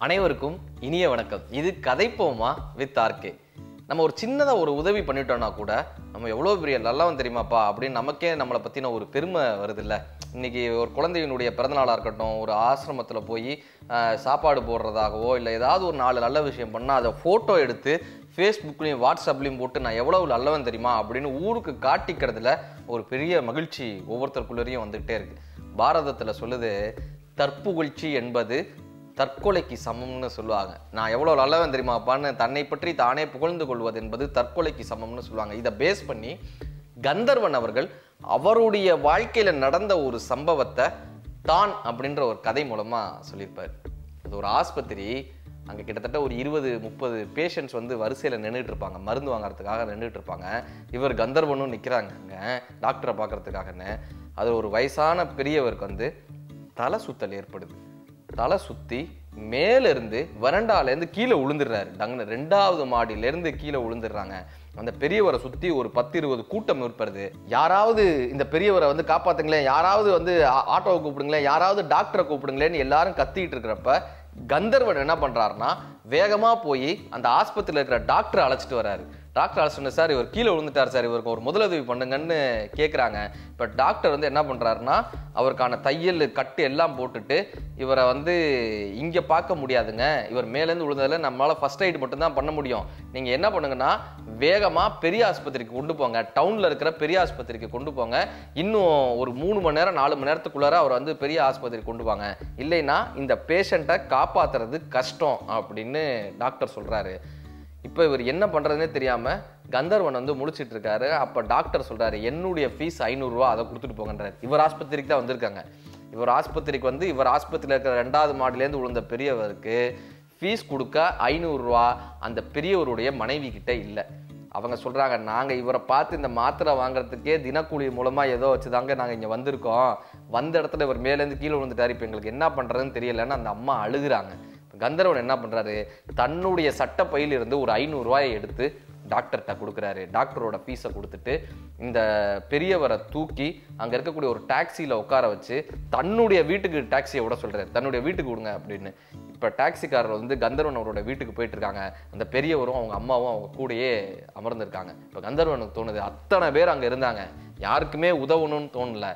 அனைவருக்கும் இனிய வணக்கம். இது கதைப்போமா வித் ஆர்கே. நம்ம ஒரு சின்னதாக ஒரு உதவி பண்ணிட்டோம்னா கூட நம்ம எவ்வளோ பெரிய நல்லவன் தெரியுமாப்பா அப்படின்னு நமக்கே நம்மளை பற்றின ஒரு பெருமை வருது இல்லை. இன்றைக்கி ஒரு குழந்தையினுடைய பிறந்தநாளாக இருக்கட்டும், ஒரு ஆசிரமத்தில் போய் சாப்பாடு போடுறதாகவோ இல்லை ஏதாவது ஒரு 4 நல்ல விஷயம் பண்ணால் அதை ஃபோட்டோ எடுத்து ஃபேஸ்புக்லேயும் வாட்ஸ்அப்லேயும் போட்டு நான் எவ்வளோ நல்லவன் தெரியுமா அப்படின்னு ஊருக்கு காட்டிக்கிறதுல ஒரு பெரிய மகிழ்ச்சி ஒவ்வொருத்தருக்குள்ளேயும் வந்துகிட்டே இருக்குது. பாரதத்தில் சொல்லுது, தற்புகழ்ச்சி என்பது தற்கொலைக்கு சமம்னு சொல்லுவாங்க. நான் எவ்வளோ நல்லவன் தெரியுமாப்பான்னு தன்னை பற்றி தானே புகழ்ந்து கொள்வது என்பது தற்கொலைக்கு சமம்னு சொல்லுவாங்க. இதை பேஸ் பண்ணி கந்தர்வன் அவர்கள் அவருடைய வாழ்க்கையில் நடந்த ஒரு சம்பவத்தை தான் அப்படின்ற ஒரு கதை மூலமாக சொல்லியிருப்பார். அது ஒரு ஆஸ்பத்திரி. அங்கே கிட்டத்தட்ட ஒரு 20-30 பேஷண்ட்ஸ் வரிசையில் நின்றுட்டு இருப்பாங்க, மருந்து வாங்குறதுக்காக நின்றுட்டு இருப்பாங்க. இவர் கந்தர்வனும் நிற்கிறாங்க அங்கே டாக்டரை பார்க்கறதுக்காகன்னு. அது ஒரு வயசான பெரியவருக்கு தலை சுத்தல் ஏற்படுது. தலை சுற்றி மேலேருந்து வறண்டாலேருந்து கீழே விழுந்துடுறாரு. 2வது மாடியிலேருந்து கீழே விழுந்துடுறாங்க. அந்த பெரியவரை சுற்றி ஒரு 10-20 கூட்டம் ஏற்படுது. யாராவது இந்த பெரியவரை காப்பாற்றுங்களேன், யாராவது ஆட்டோவை கூப்பிடுங்களேன், யாராவது டாக்டரை கூப்பிடுங்களேன்னு எல்லாரும் கத்திக்கிட்டு இருக்கிறப்ப கந்தர்வன் என்ன பண்ணுறாருன்னா வேகமாக போய் அந்த ஆஸ்பத்திரியில் இருக்கிற டாக்டரை அழைச்சிட்டு வர்றாரு. டாக்டர் அழைச்சிட்டு, சார் இவர் கீழே விழுந்துட்டார் சார், இவருக்கு ஒரு முதலுதவி பண்ணுங்கன்னு கேட்குறாங்க. இப்போ டாக்டர் என்ன பண்ணுறாருன்னா அவருக்கான தையல் கட்டு எல்லாம் போட்டுட்டு இவரை இங்கே பார்க்க முடியாதுங்க, இவர் மேலேருந்து விழுந்ததில் நம்மளால் ஃபர்ஸ்ட் எய்ட் மட்டும்தான் பண்ண முடியும். நீங்கள் என்ன பண்ணுங்கன்னா வேகமாக பெரிய ஆஸ்பத்திரிக்கு கொண்டு போங்க, டவுனில் இருக்கிற பெரிய ஆஸ்பத்திரிக்கு கொண்டு போங்க. இன்னும் ஒரு 3 மணி நேரம் 4 மணி நேரத்துக்குள்ளார அவர் பெரிய ஆஸ்பத்திரிக்கு கொண்டு போங்க, இல்லைன்னா இந்த பேஷண்ட்டை காப்பாற்றுறது கஷ்டம் அப்படின்னு டாக்டர் சொல்கிறாரு. இப்போ இவர் என்ன பண்ணுறதுனே தெரியாமல் கந்தர்வன் முழிச்சிட்டு இருக்காரு. அப்போ டாக்டர் சொல்கிறாரு, என்னுடைய ஃபீஸ் 500 ரூபா, அதை கொடுத்துட்டு போங்கன்றார். இவர் ஆஸ்பத்திரிக்கு தான் வந்திருக்காங்க. இவர் ஆஸ்பத்திரிக்கு இவர் ஆஸ்பத்திரியில் இருக்கிற 2வது மாடிலேருந்து விழுந்த பெரியவருக்கு ஃபீஸ் கொடுக்க 500 ரூபா அந்த பெரியவருடைய மனைவி கிட்ட இல்லை. அவங்க சொல்கிறாங்க, நாங்கள் இவரை பார்த்து இந்த மாத்திரை வாங்குறதுக்கே தினக்கூலி மூலமாக ஏதோ வச்சுதாங்க நாங்கள் இங்கே வந்திருக்கோம். வந்த இடத்துல இவர் மேலேருந்து கீழே விழுந்துட்டார், இப்போ எங்களுக்கு என்ன பண்ணுறதுன்னு தெரியலன்னு அந்த அம்மா அழுகுறாங்க. கந்தர்வன் என்ன பண்ணுறாரு, தன்னுடைய சட்ட பையிலிருந்து ஒரு 500 ரூபாயை எடுத்து டாக்டர்கிட்ட கொடுக்குறாரு. டாக்டரோட ஃபீஸை கொடுத்துட்டு இந்த பெரியவரை தூக்கி அங்கே இருக்கக்கூடிய ஒரு டாக்ஸியில் உட்கார வச்சு தன்னுடைய வீட்டுக்கு டாக்ஸியை விட சொல்கிறாரு, தன்னுடைய வீட்டுக்கு விடுங்க அப்படின்னு. இப்போ டாக்ஸிக்காரர் கந்தர்வன் அவரோட வீட்டுக்கு போயிட்டு இருக்காங்க. அந்த பெரியவரும் அவங்க அம்மாவும் அவங்க கூடயே அமர்ந்திருக்காங்க. இப்போ கந்தர்வனுக்கு தோணுது, அத்தனை பேர் அங்கே இருந்தாங்க, யாருக்குமே உதவணும்னு தோணல,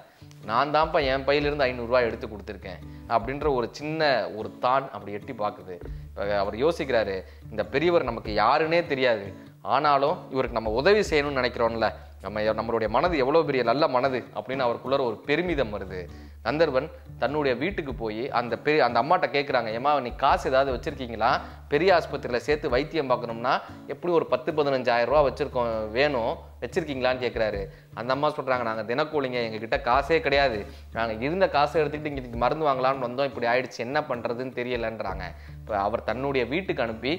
நான் தான்ப்பா என் பையிலிருந்து 500 ரூபாய் எடுத்து கொடுத்துருக்கேன் அப்படின்ற ஒரு சின்ன ஒரு தான் அப்படி எட்டி பார்க்குது. இப்போ அவர் யோசிக்கிறாரு, இந்த பெரியவர் நமக்கு யாருன்னே தெரியாது, ஆனாலும் இவருக்கு நம்ம உதவி செய்யணும்னு நினைக்கிறோம்ல, நம்மளுடைய மனது எவ்வளோ பெரிய நல்ல மனது அப்படின்னு அவருக்குள்ள ஒரு பெருமிதம் வருது. கந்தர்வன் தன்னுடைய வீட்டுக்கு போய் அந்த அம்மாட்ட கேட்குறாங்க, ஏமா நீ காசு ஏதாவது வச்சுருக்கீங்களா, பெரிய ஆஸ்பத்திரியில் சேர்த்து வைத்தியம் பார்க்கணும்னா எப்படி ஒரு 10-15 ரூபா வச்சுருக்கோம், வேணும், வச்சுருக்கீங்களான்னு கேட்குறாரு. அந்த அம்மா சொல்கிறாங்க, நாங்கள் தினக்கூலிங்க, எங்ககிட்ட காசே கிடையாது, நாங்கள் இருந்த காசை எடுத்துக்கிட்டு இங்கே மருந்து வாங்கலான்னு வந்தோம், இப்படி ஆயிடுச்சு, என்ன பண்ணுறதுன்னு தெரியலன்றாங்க. இப்போ அவர் தன்னுடைய வீட்டுக்கு அனுப்பி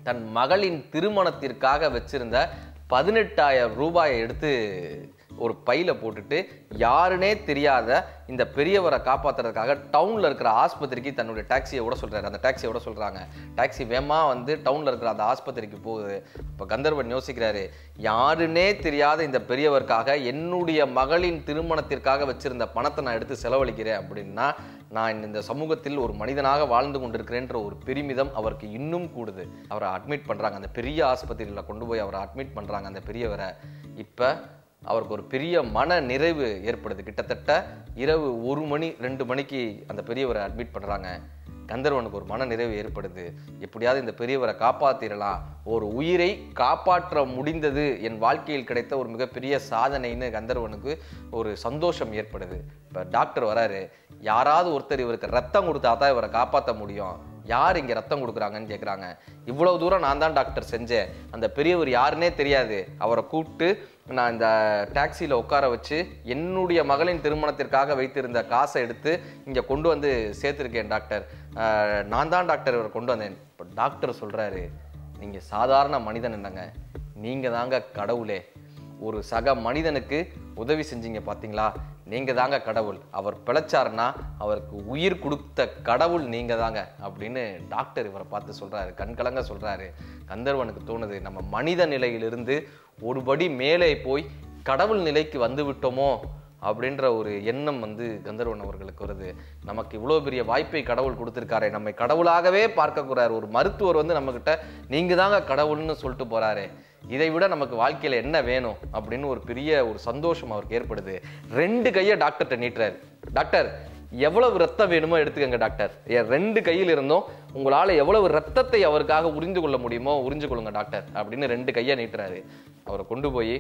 தன் மகளின் திருமணத்திற்காக வச்சிருந்த 18,000 ரூபாயை எடுத்து ஒரு பையில போட்டுட்டு யாருன்னே தெரியாத இந்த பெரியவரை காப்பாற்றுறதுக்காக டவுனில் இருக்கிற ஆஸ்பத்திரிக்கு தன்னுடைய டாக்ஸியை விட சொல்கிறாரு. அந்த டாக்ஸியை விட சொல்கிறாங்க. டாக்ஸி வேமா டவுனில் இருக்கிற அந்த ஆஸ்பத்திரிக்கு போகுது. இப்போ கந்தர்வன் யோசிக்கிறாரு, யாருன்னே தெரியாத இந்த பெரியவருக்காக என்னுடைய மகளின் திருமணத்திற்காக வச்சிருந்த பணத்தை நான் எடுத்து செலவழிக்கிறேன் அப்படின்னா நான் இந்த சமூகத்தில் ஒரு மனிதனாக வாழ்ந்து கொண்டிருக்கிறேன்ற ஒரு பெருமிதம் அவருக்கு இன்னும் கூடுது. அவரை அட்மிட் பண்ணுறாங்க, அந்த பெரிய ஆஸ்பத்திரியில் கொண்டு போய் அவரை அட்மிட் பண்ணுறாங்க அந்த பெரியவரை. இப்போ அவருக்கு ஒரு பெரிய மன நிறைவு ஏற்படுது. கிட்டத்தட்ட இரவு 1 மணி 2 மணிக்கு அந்த பெரியவரை அட்மிட் பண்ணுறாங்க. கந்தர்வனுக்கு ஒரு மன நிறைவு ஏற்படுது. எப்படியாவது இந்த பெரியவரை காப்பாற்றிடலாம், ஒரு உயிரை காப்பாற்ற முடிந்தது, என் வாழ்க்கையில் கிடைத்த ஒரு மிகப்பெரிய சாதனைன்னு கந்தர்வனுக்கு ஒரு சந்தோஷம் ஏற்படுது. இப்போ டாக்டர் வராரு, யாராவது ஒருத்தர் இவருக்கு ரத்தம் கொடுத்தா தான் இவரை காப்பாற்ற முடியும், யார் இங்கே ரத்தம் கொடுக்குறாங்கன்னு கேட்குறாங்க. இவ்வளவு தூரம் நான் தான் டாக்டர் செஞ்சேன், அந்த பெரியவர் யாருன்னே தெரியாது, அவரை கூப்பிட்டு நான் இந்த டாக்ஸியில் உட்கார வச்சு என்னுடைய மகளின் திருமணத்திற்காக வைத்திருந்த காசை எடுத்து இங்கே கொண்டு சேர்த்துருக்கேன் டாக்டர், நான் தான் டாக்டர் இவரை கொண்டு வந்தேன். இப்போ டாக்டர் சொல்கிறாரு, நீங்கள் சாதாரண மனிதன் இல்லைங்க, நீங்கள் தாங்க கடவுளே, ஒரு சக மனிதனுக்கு உதவி செஞ்சீங்க பார்த்தீங்களா, நீங்கள் தாங்க கடவுள், அவர் பிழைச்சாருன்னா அவருக்கு உயிர் கொடுத்த கடவுள் நீங்கள் தாங்க அப்படின்னு டாக்டர் இவரை பார்த்து சொல்கிறாரு, கண்கலங்க சொல்கிறாரு. கந்தர்வனுக்கு தோணுது, நம்ம மனித நிலையிலிருந்து ஒருபடி மேலே போய் கடவுள் நிலைக்கு வந்து விட்டோமோ அப்படின்ற ஒரு எண்ணம் வந்து கந்தர்வன் அவர்களுக்கு வருது. நமக்கு இவ்வளோ பெரிய வாய்ப்பை கடவுள் கொடுத்துருக்காரு, நம்மை கடவுளாகவே பார்க்கக்கூடாது. ஒரு மருத்துவர் வந்து நம்மக்கிட்ட நீங்கள் தாங்க கடவுள்னு சொல்லிட்டு போகிறாரு, இதை விட நமக்கு வாழ்க்கையில் என்ன வேணும் அப்படின்னு ஒரு பெரிய ஒரு சந்தோஷம் அவருக்கு ஏற்படுது. 2 கையை டாக்டர்கிட்ட நீட்டுறாரு. டாக்டர், எவ்வளவு ரத்தம் வேணுமோ எடுத்துக்கங்க டாக்டர், என் 2 கையில் இருந்தும் உங்களால் எவ்வளவு ரத்தத்தை அவருக்காக உறிந்து கொள்ள முடியுமோ உறிஞ்சு கொள்ளுங்க டாக்டர் அப்படின்னு 2 கையை நீட்டுறாரு. அவரை கொண்டு போய்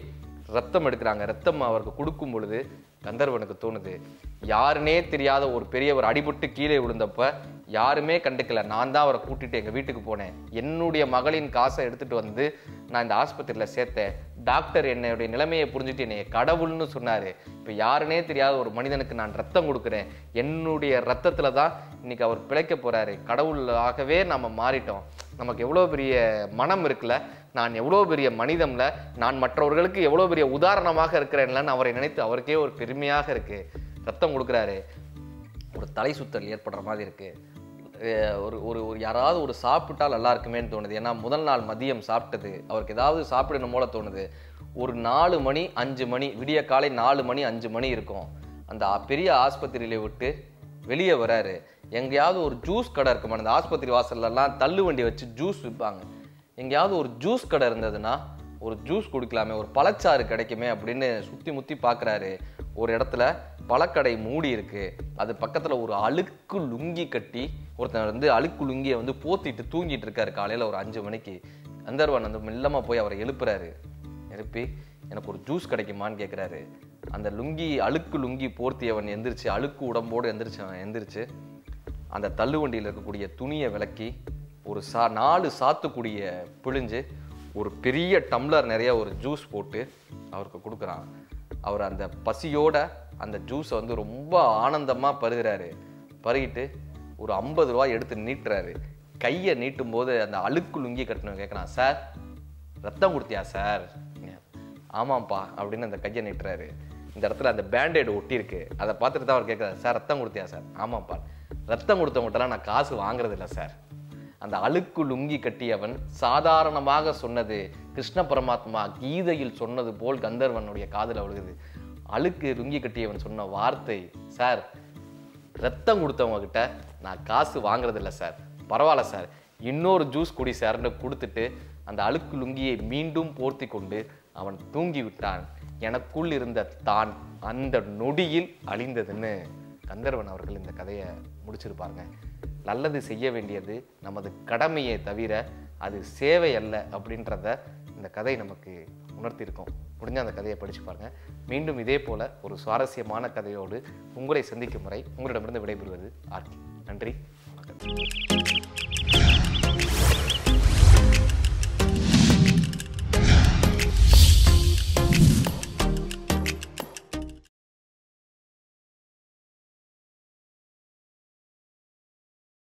ரத்தம் எடுக்கிறாங்க. ரத்தம் அவருக்கு கொடுக்கும் பொழுது கந்தர்வனுக்கு தோணுது, யாருன்னே தெரியாத ஒரு பெரியவர் அடிபட்டு கீழே விழுந்தப்ப யாருமே கண்டுக்கல, நான் தான் அவரை கூட்டிட்டு எங்கள் வீட்டுக்கு போனேன், என்னுடைய மகளின் காசை எடுத்துட்டு வந்து நான் இந்த ஆஸ்பத்திரியில் சேர்த்தேன், டாக்டர் என்னுடைய நிலைமையை புரிஞ்சுட்டு என்னைய கடவுள்னு சொன்னார், இப்போ யாருன்னே தெரியாத ஒரு மனிதனுக்கு நான் ரத்தம் கொடுக்குறேன், என்னுடைய ரத்தத்தில் தான் இன்னைக்கு அவர் பிழைக்க போகிறாரு, கடவுளாகவே நம்ம மாறிட்டோம், நமக்கு எவ்வளோ பெரிய மனம் இருக்குல்ல, நான் எவ்வளோ பெரிய மனிதம்ல, நான் மற்றவர்களுக்கு எவ்வளோ பெரிய உதாரணமாக இருக்கிறேன்லன்னு அவரை நினைத்து அவருக்கே ஒரு பெருமையாக இருக்கு. ரத்தம் கொடுக்குறாரு. ஒரு தலை சுத்தல் ஏற்படுற மாதிரி இருக்கு. ஒரு ஒரு யாராவது ஒரு சாப்பிட்டால் நல்லா இருக்குமேன்னு தோணுது. ஏன்னா முதல் நாள் மதியம் சாப்பிட்டது அவருக்கு ஏதாவது சாப்பிடணும் போல தோணுது. ஒரு 4 மணி 5 மணி விடிய காலை 4 மணி 5 மணி இருக்கும். அந்த பெரிய ஆஸ்பத்திரியில விட்டு வெளியே வராரு. எங்கேயாவது ஒரு ஜூஸ் கடை இருக்குமா, அந்த ஆஸ்பத்திரி வாசல்லாம் தள்ளு வண்டி வச்சு ஜூஸ் விற்பாங்க, எங்கேயாவது ஒரு ஜூஸ் கடை இருந்ததுன்னா ஒரு ஜூஸ் குடிக்கலாமே, ஒரு பழச்சாறு கிடைக்குமே அப்படின்னு சுற்றி முற்றி பார்க்குறாரு. ஒரு இடத்துல பழக்கடை மூடி இருக்கு, அது பக்கத்தில் ஒரு அழுக்கு லுங்கி கட்டி ஒருத்தர் வந்து அழுக்கு லுங்கியை வந்து போத்திட்டு தூங்கிட்டு இருக்காரு. காலையில் ஒரு 5 மணிக்கு கந்தர்வன் வந்து மெல்லமாக போய் அவரை எழுப்புறாரு. எழுப்பி எனக்கு ஒரு ஜூஸ் கிடைக்குமான்னு கேட்குறாரு. அந்த லுங்கி அழுக்கு லுங்கி போர்த்தியவன் எந்திரிச்சு, அழுக்கு உடம்போடு எந்திரிச்சு அந்த தள்ளுவண்டியில் இருக்கக்கூடிய துணியை விலக்கி ஒரு 4 சாத்துக்குடியை பிழிஞ்சு ஒரு பெரிய டம்ளர் நிறைய ஒரு ஜூஸ் போட்டு அவருக்கு கொடுக்குறான். அவர் அந்த பசியோட அந்த ஜூஸை வந்து ரொம்ப ஆனந்தமாக பருகிறாரு. பருகிட்டு ஒரு 50 ரூபாய் எடுத்து நீட்டுறாரு. கையை நீட்டும் போது அந்த அழுக்கு லுங்கி கட்டணும் கேட்குறான், சார் ரத்தம் கொடுத்தியா சார்? ஆமாம்ப்பா அப்படின்னு அந்த கையை நீட்டுறாரு. இந்த இடத்துல அந்த பேண்டேடு ஒட்டியிருக்கு, அதை பார்த்துட்டு தான் அவர் கேட்குறாரு, சார் ரத்தம் கொடுத்தியா சார்? ஆமாம்ப்பா. ரத்தம் கொடுத்தவங்கள்ட்டலாம் நான் காசு வாங்குறதில்ல சார். அந்த அழுக்கு லுங்கி கட்டியவன் சாதாரணமாக சொன்னது கிருஷ்ண பரமாத்மா கீதையில் சொன்னது போல் கந்தர்வனுடைய காதில் விழுகுது. அழுக்கு லுங்கி கட்டியவன் சொன்ன வார்த்தை, சார் ரத்தம் கொடுத்தவங்க கிட்ட நான் காசு வாங்குறதில்ல சார், பரவாயில்ல சார், இன்னொரு ஜூஸ் குடி சார்னு கொடுத்துட்டு அந்த அழுக்கு லுங்கியை மீண்டும் போர்த்தி கொண்டு அவன் தூங்கி விட்டான். எனக்குள் இருந்த தான் அந்த நொடியில் அழிந்ததுன்னு கந்தர்வன் அவர்கள் இந்த கதையை முடிச்சிருப்பாங்க. நல்லது செய்ய வேண்டியது நமது கடமையே தவிர அது சேவை அல்ல அப்படின்றத இந்த கதை நமக்கு உணர்த்தியிருக்கோம். முடிஞ்ச அந்த கதையை படிச்சு பாருங்க. மீண்டும் இதே போல ஒரு சுவாரஸ்யமான கதையோடு உங்களை சந்திக்கும் வரை உங்களிடமிருந்து விடைபெறுவது ஆர்கே. நன்றி, வணக்கம்.